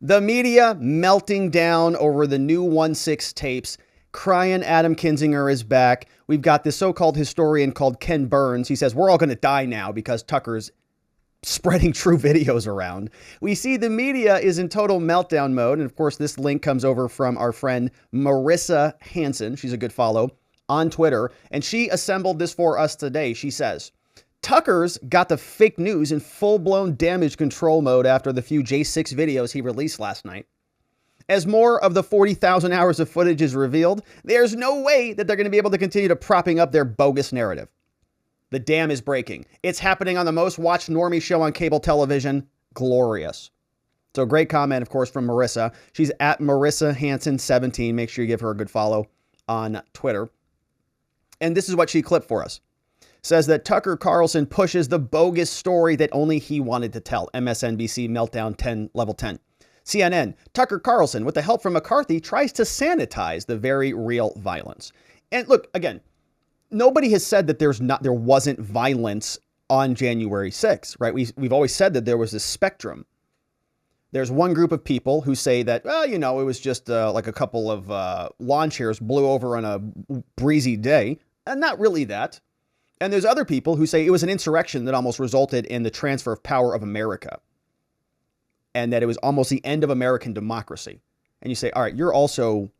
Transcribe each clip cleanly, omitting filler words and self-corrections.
The media melting down over the new 1/6 tapes. Crying Adam Kinzinger is back. We've got this so-called historian called Ken Burns. He says we're all going to die now because Tucker's spreading true videos around. We see the media is in total meltdown mode. And of course, this link comes over from our friend Marissa Hansen. She's a good follow on Twitter. And she assembled this for us today. She says, Tucker's got the fake news in full-blown damage control mode after the few J6 videos he released last night. As more of the 40,000 hours of footage is revealed, there's no way that they're going to be able to continue to propping up their bogus narrative. The dam is breaking. It's happening on the most watched normie show on cable television. Glorious. So great comment, of course, from Marissa. She's at Marissa Hansen 17. Make sure you give her a good follow on Twitter. And this is what she clipped for us. Says that Tucker Carlson pushes the bogus story that only he wanted to tell. MSNBC Meltdown 10, level 10. CNN, Tucker Carlson, with the help from McCarthy, tries to sanitize the very real violence. And look, again, nobody has said that there wasn't violence on January 6th, right? We've always said that there was a spectrum. There's one group of people who say that, well, you know, it was just like a couple of lawn chairs blew over on a breezy day, and not really that. And there's other people who say it was an insurrection that almost resulted in the transfer of power of America, and that it was almost the end of American democracy. And you say, all right, you're also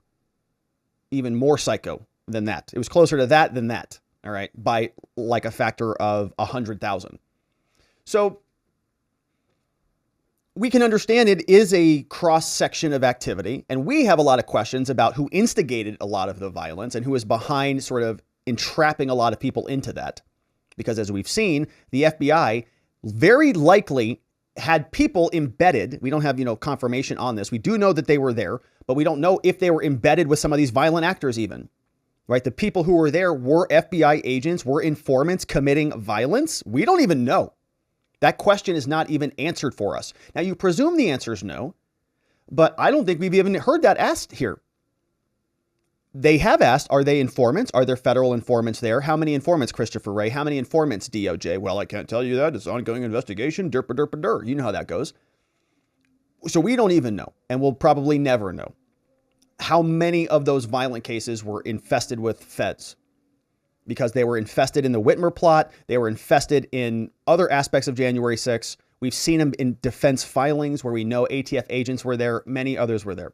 even more psycho than that. It was closer to that than that, all right, by like a factor of 100,000. So we can understand it is a cross-section of activity, and we have a lot of questions about who instigated a lot of the violence and who is behind sort of entrapping a lot of people into that. Because as we've seen, the FBI very likely had people embedded. We don't have, confirmation on this. We do know that they were there, but we don't know if they were embedded with some of these violent actors even, right? The people who were there were FBI agents, were informants committing violence. We don't even know. That question is not even answered for us. Now, you presume the answer is no, but I don't think we've even heard that asked here. They have asked, are they informants? Are there federal informants there? How many informants, Christopher Wray? How many informants, DOJ? Well, I can't tell you that. It's an ongoing investigation. Derpa, derpa, der. You know how that goes. So we don't even know, and we'll probably never know, how many of those violent cases were infested with feds, because they were infested in the Whitmer plot. They were infested in other aspects of January 6th. We've seen them in defense filings where we know ATF agents were there. Many others were there.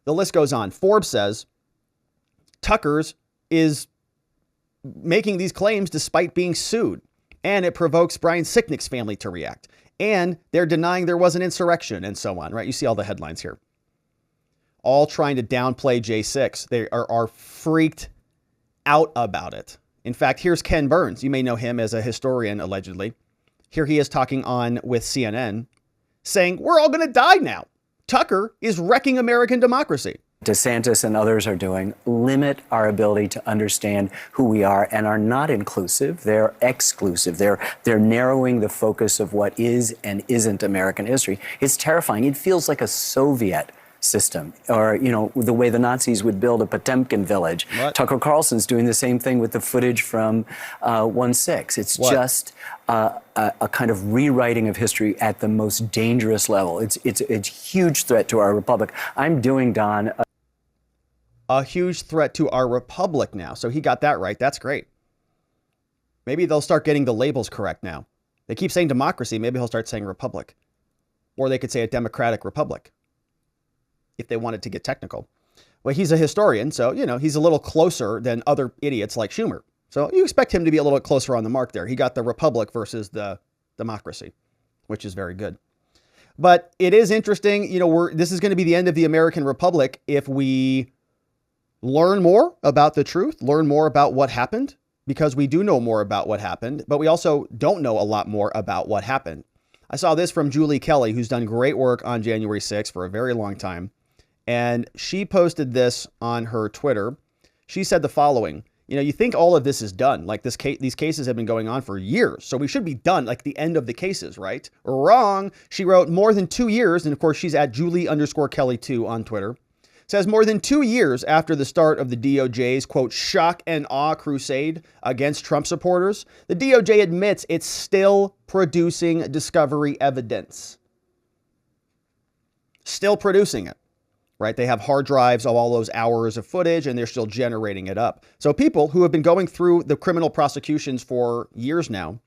The list goes on. Forbes says Tucker's is making these claims despite being sued, and it provokes Brian Sicknick's family to react, and they're denying there was an insurrection and so on, right? You see all the headlines here. All trying to downplay J6. They are freaked out about it. In fact, here's Ken Burns. You may know him as a historian, allegedly. Here he is talking on with CNN, saying, we're all going to die now. Tucker is wrecking American democracy. DeSantis and others are doing limit our ability to understand who we are and are not inclusive. They're exclusive. They're narrowing the focus of what is and isn't American history. It's terrifying. It feels like a Soviet system, or, the way the Nazis would build a Potemkin village. What? Tucker Carlson's doing the same thing with the footage from 1/6. It's what? Just a kind of rewriting of history at the most dangerous level. It's a huge threat to our republic. I'm doing, Don, a huge threat to our republic now. So he got that right. That's great. Maybe they'll start getting the labels correct now. They keep saying democracy. Maybe he'll start saying republic. Or they could say a democratic republic, if they wanted to get technical. Well, he's a historian, so, he's a little closer than other idiots like Schumer. So you expect him to be a little bit closer on the mark there. He got the republic versus the democracy, which is very good. But it is interesting, this is going to be the end of the American Republic if we learn more about the truth, learn more about what happened, because we do know more about what happened, but we also don't know a lot more about what happened. I saw this from Julie Kelly, who's done great work on January 6th for a very long time. And she posted this on her Twitter. She said the following, you think all of this is done, like these cases have been going on for years. So we should be done, like the end of the cases, right? Wrong. She wrote more than 2 years. And of course, she's at Julie_Kelly2 on Twitter. Says more than 2 years after the start of the DOJ's, quote, shock and awe crusade against Trump supporters, the DOJ admits it's still producing discovery evidence. still producing it, right? They have hard drives of all those hours of footage and they're still generating it up. So people who have been going through the criminal prosecutions for years now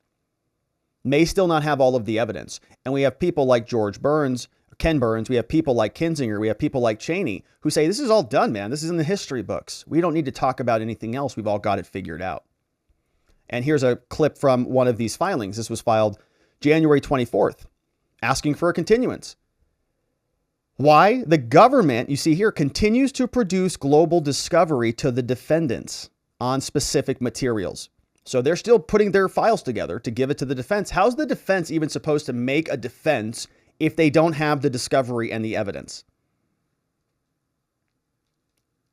may still not have all of the evidence. And we have people like Ken Burns, we have people like Kinzinger, we have people like Cheney who say, this is all done, man. This is in the history books. We don't need to talk about anything else. We've all got it figured out. And here's a clip from one of these filings. This was filed January 24th, asking for a continuance. Why? The government, you see here, continues to produce global discovery to the defendants on specific materials. So they're still putting their files together to give it to the defense. How's the defense even supposed to make a defense if they don't have the discovery and the evidence?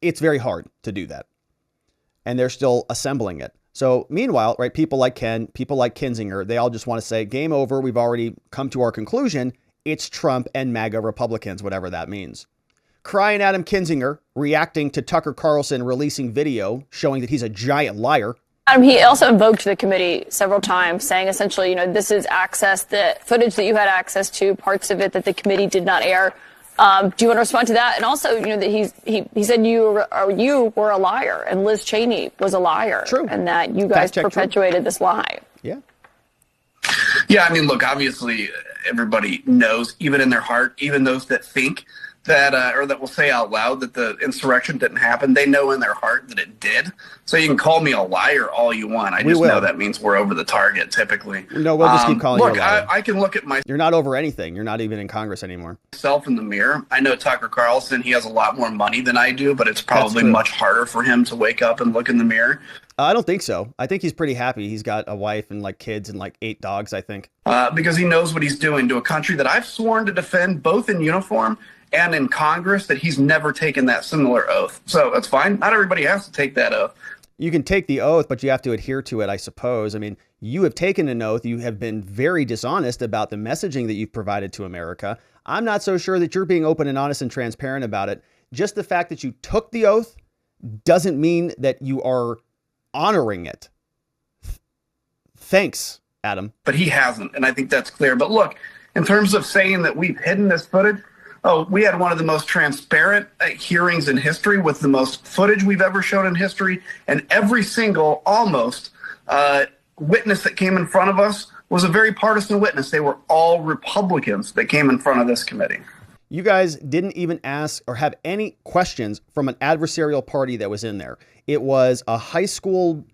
It's very hard to do that. And they're still assembling it. So meanwhile, right, people like Ken, people like Kinzinger, they all just want to say, game over. We've already come to our conclusion. It's Trump and MAGA Republicans, whatever that means. Crying Adam Kinzinger reacting to Tucker Carlson releasing video showing that he's a giant liar. Adam, he also invoked the committee several times, saying essentially, this is the footage that you had access to, parts of it that the committee did not air. Do you want to respond to that? And also, that he said you were a liar and Liz Cheney was a liar. True. And that you guys perpetuated this lie. Yeah. Yeah, I mean, look, obviously everybody knows, even in their heart, even those that think that or that will say out loud that the insurrection didn't happen, they know in their heart that it did. So you can call me a liar all you want. I just know that means we're over the target typically. No, we'll just keep calling you a liar. I can look at myself. You're not over anything. You're not even in Congress anymore. In the mirror. I know Tucker Carlson, he has a lot more money than I do, but it's probably much harder for him to wake up and look in the mirror. I don't think so. I think he's pretty happy. He's got a wife and kids and 8 dogs, I think. Because he knows what he's doing to a country that I've sworn to defend both in uniform and in Congress, that he's never taken that similar oath. So that's fine. Not everybody has to take that oath. You can take the oath, but you have to adhere to it, I suppose. I mean, you have taken an oath. You have been very dishonest about the messaging that you've provided to America. I'm not so sure that you're being open and honest and transparent about it. Just the fact that you took the oath doesn't mean that you are honoring it. Thanks, Adam. But he hasn't, and I think that's clear. But look, in terms of saying that we've hidden this footage, we had one of the most transparent hearings in history with the most footage we've ever shown in history. And every single, almost, witness that came in front of us was a very partisan witness. They were all Republicans that came in front of this committee. You guys didn't even ask or have any questions from an adversarial party that was in there. It was a high school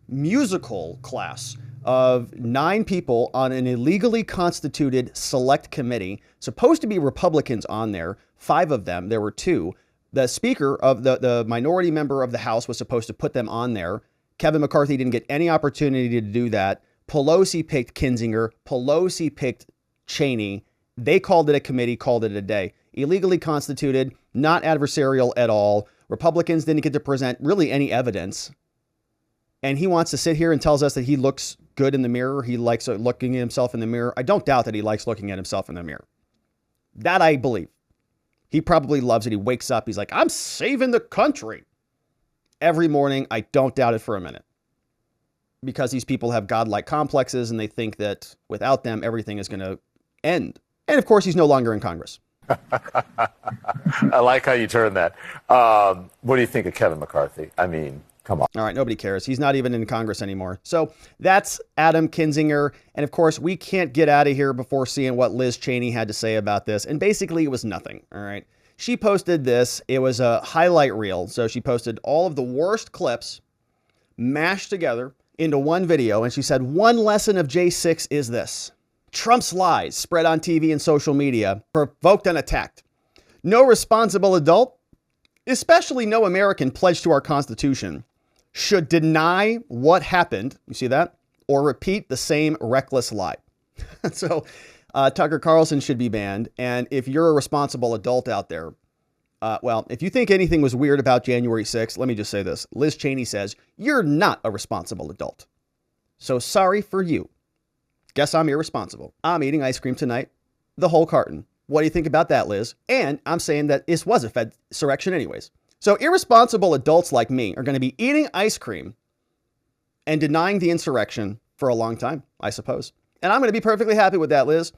musical class of 9 people on an illegally constituted select committee, supposed to be Republicans on there, 5 of them, there were 2. The speaker of the minority member of the House was supposed to put them on there. Kevin McCarthy didn't get any opportunity to do that. Pelosi picked Kinzinger. Pelosi picked Cheney. They called it a committee, called it a day. Illegally constituted, not adversarial at all. Republicans didn't get to present really any evidence. And he wants to sit here and tells us that he looks good in the mirror. He likes looking at himself in the mirror. I don't doubt that he likes looking at himself in the mirror. That I believe. He probably loves it. He wakes up. He's like, I'm saving the country. Every morning, I don't doubt it for a minute. Because these people have godlike complexes and they think that without them, everything is going to end. And of course, he's no longer in Congress. I like how you turn that. What do you think of Kevin McCarthy? I mean, come on. All right, nobody cares. He's not even in Congress anymore. So that's Adam Kinzinger. And of course, we can't get out of here before seeing what Liz Cheney had to say about this. And basically, it was nothing. All right. She posted this. It was a highlight reel. So she posted all of the worst clips mashed together into one video. And she said, one lesson of J6 is this. Trump's lies spread on TV and social media provoked and attacked. No responsible adult, especially no American pledged to our Constitution, should deny what happened, you see that, or repeat the same reckless lie. So Tucker Carlson should be banned. And if you're a responsible adult out there, well, if you think anything was weird about January 6th, let me just say this. Liz Cheney says, you're not a responsible adult. So sorry for you. Guess I'm irresponsible. I'm eating ice cream tonight, the whole carton. What do you think about that, Liz? And I'm saying that this was a Fed insurrection anyways. So irresponsible adults like me are going to be eating ice cream and denying the insurrection for a long time, I suppose. And I'm going to be perfectly happy with that, Liz.